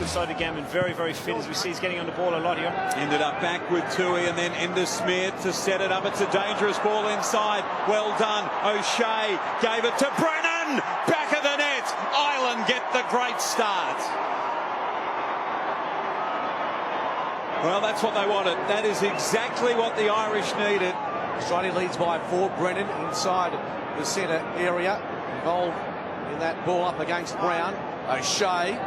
other side of the game and very, very fit, as we see he's getting on the ball a lot here. Ended up back with Tui and then into Smith to set it up. It's a dangerous ball inside. Well done. O'Shea gave it to Brennan. Back of the net. Ireland get the great start. Well, that's what they wanted. That is exactly what the Irish needed. Australia leads by 4. Brennan inside the centre area, involved in that ball up against Brown. O'Shea,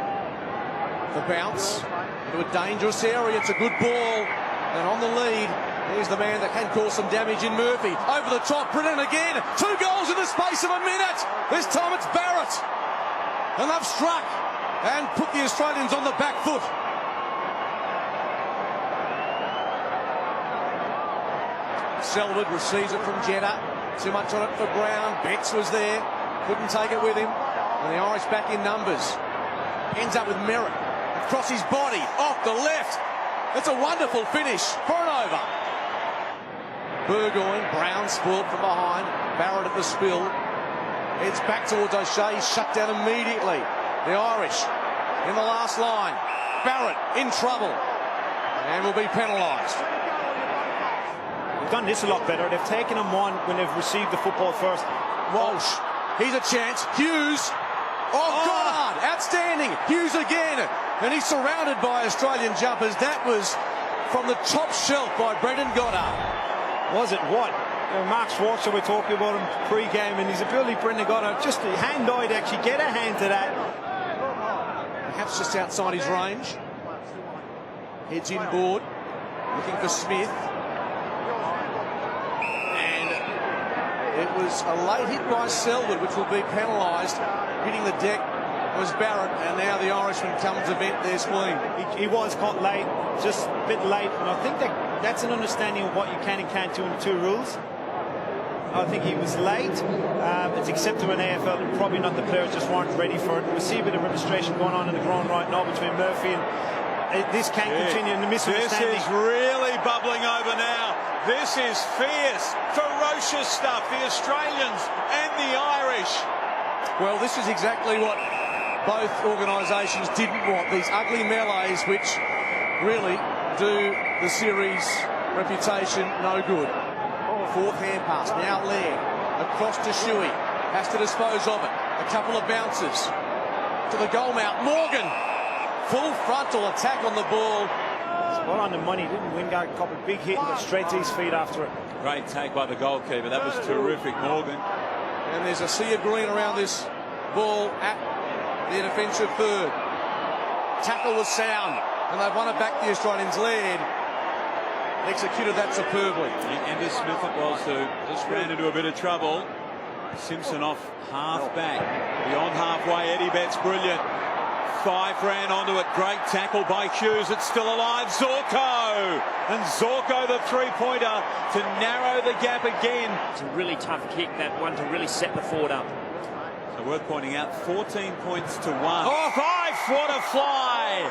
the bounce into a dangerous area. It's a good ball, and on the lead, here's the man that can cause some damage in Murphy. Over the top, Brennan again. 2 goals in the space of a minute. This time it's Barrett, and they've struck and put the Australians on the back foot. Selwood receives it from Jeddah. Too much on it for Brown. Betts was there. Couldn't take it with him. And the Irish back in numbers. Ends up with Merritt. Across his body. Off the left. It's a wonderful finish for an over. Burgoyne. Brown spoiled from behind. Barrett at the spill. Heads back towards O'Shea. He's shut down immediately. The Irish in the last line. Barrett in trouble. And will be penalised. Done this a lot better. They've taken him on when they've received the football first. Walsh, he's a chance. Hughes, Goddard, outstanding. Hughes again, and he's surrounded by Australian jumpers. That was from the top shelf by Brendan Goddard. Was it what? Mark Schwarzer, we're talking about him pre-game, and his ability, Brendan Goddard, just hand-eye to actually get a hand to that. Perhaps just outside his range. Heads inboard, looking for Smith. It was a late hit by Selwood, which will be penalised. Hitting the deck was Barrett, and now the Irishman comes to vent their spleen. He was caught late, just a bit late, and I think that's an understanding of what you can and can't do in the 2 rules. I think he was late. It's acceptable in AFL, and probably not the players just weren't ready for it. We see a bit of registration going on in the ground right now between Murphy and this can't continue in the misunderstanding. This is really bubbling over now. This is fierce, ferocious stuff, the Australians and the Irish. Well, this is exactly what both organisations didn't want, these ugly melees which really do the series' reputation no good. 4th hand pass, now Laird, across to Shuey, has to dispose of it. A couple of bounces to the goal mount. Morgan, full frontal attack on the ball. Spot on the money, didn't Wingard cop a big hit and got straight to his feet after it. Great take by the goalkeeper, that was terrific, Morgan. And there's a sea of green around this ball at the defensive third. Tackle was sound, and they've won it back, the Australians. Laird executed that superbly. Ender Smith it was who just ran into a bit of trouble. Simpson off half back, beyond halfway. Eddie Betts brilliant. Fife ran onto it. Great tackle by Hughes. It's still alive. Zorko. And Zorko, the 3-pointer, to narrow the gap again. It's a really tough kick, that one, to really set the forward up. So worth pointing out, 14 points to 1. Oh, Fife! What a fly!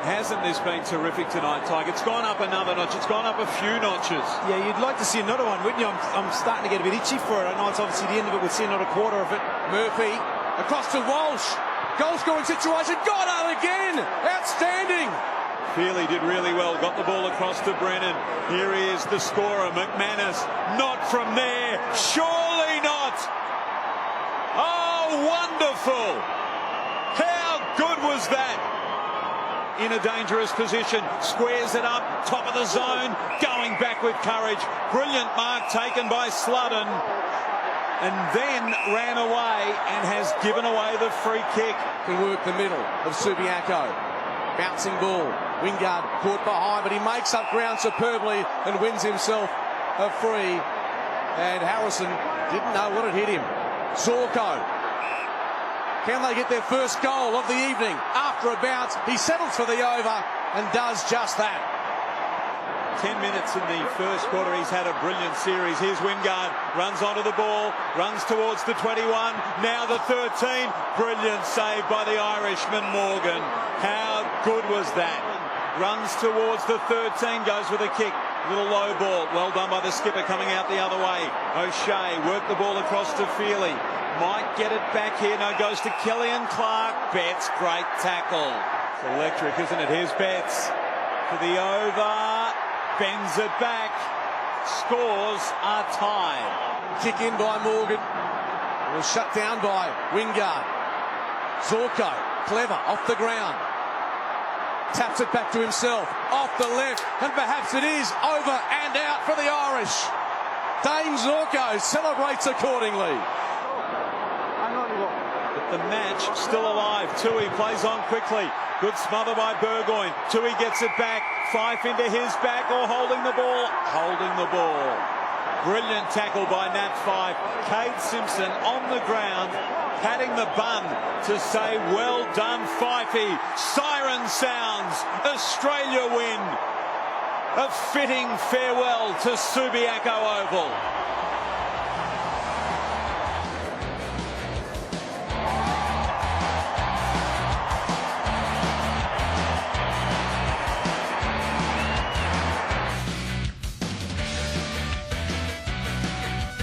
Hasn't this been terrific tonight, Tiger? It's gone up another notch. It's gone up a few notches. Yeah, you'd like to see another one, wouldn't you? I'm starting to get a bit itchy for it. I know it's obviously the end of it. We'll see another quarter of it. Murphy across to Walsh. Goal scoring situation. Goddard again. Outstanding. Feely did really well. Got the ball across to Brennan. Here he is, the scorer, McManus. Not from there. Surely not. Oh, wonderful. How good was that? In a dangerous position. Squares it up. Top of the zone. Going back with courage. Brilliant mark taken by Sludden. And then ran away and has given away the free kick. Can work the middle of Subiaco. Bouncing ball. Wingard caught behind, but he makes up ground superbly and wins himself a free. And Harrison didn't know what had hit him. Zorko. Can they get their first goal of the evening? After a bounce, he settles for the over and does just that. 10 minutes in the first quarter. He's had a brilliant series. Here's Wingard, runs onto the ball, runs towards the 21, now the 13. Brilliant save by the Irishman, Morgan. How good was that? Runs towards the 13, goes with a kick. Little low ball, well done by the skipper coming out the other way. O'Shea worked the ball across to Feely. Might get it back here, no, goes to Killian Clark. Betts, great tackle. Electric, isn't it? Here's Betts for the over, bends it back, scores are tied. Kick in by Morgan. It was shut down by Wingard. Zorko, clever, off the ground. Taps it back to himself, off the left, and perhaps it is over and out for the Irish. Dane Zorko celebrates accordingly. But the match still alive. Tui plays on quickly. Good smother by Burgoyne. Tui gets it back. Fife into his back or holding the ball. Holding the ball. Brilliant tackle by Nat Fife. Cade Simpson on the ground, patting the bum to say, well done, Fifey. Siren sounds. Australia win. A fitting farewell to Subiaco Oval.